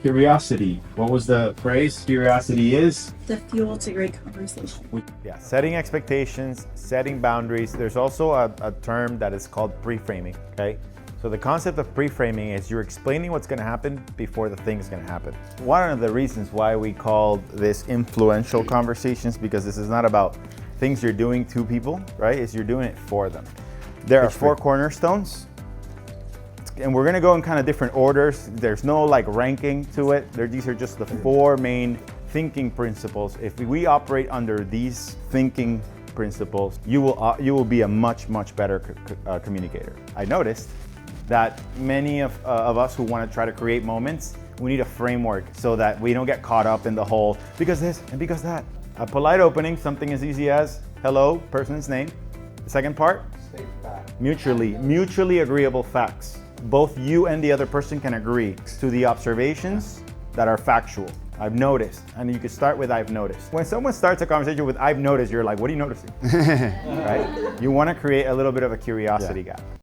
Curiosity. What was the phrase? Curiosity is? The fuel to great conversation. Yeah, setting expectations, setting boundaries. There's also a term that is called pre-framing, okay? So the concept of pre-framing is you're explaining what's gonna happen before the thing is gonna happen. One of the reasons why we call this influential conversations, because this is not about things you're doing to people, right? Is you're doing it for them. There are 4 cornerstones, and we're gonna go in kind of different orders. There's no like ranking to it. These are just the 4 main thinking principles. If we operate under these thinking principles, you will be a much better communicator. I noticed that many of us who want to try to create moments, we need a framework so that we don't get caught up in the whole because this and because that. A polite opening, something as easy as hello, person's name. The second part, mutually agreeable facts. Both you and the other person can agree to the observations that are factual. I've noticed, and you can start with I've noticed. When someone starts a conversation with I've noticed, you're like, what are you noticing? Right? You want to create a little bit of a curiosity gap.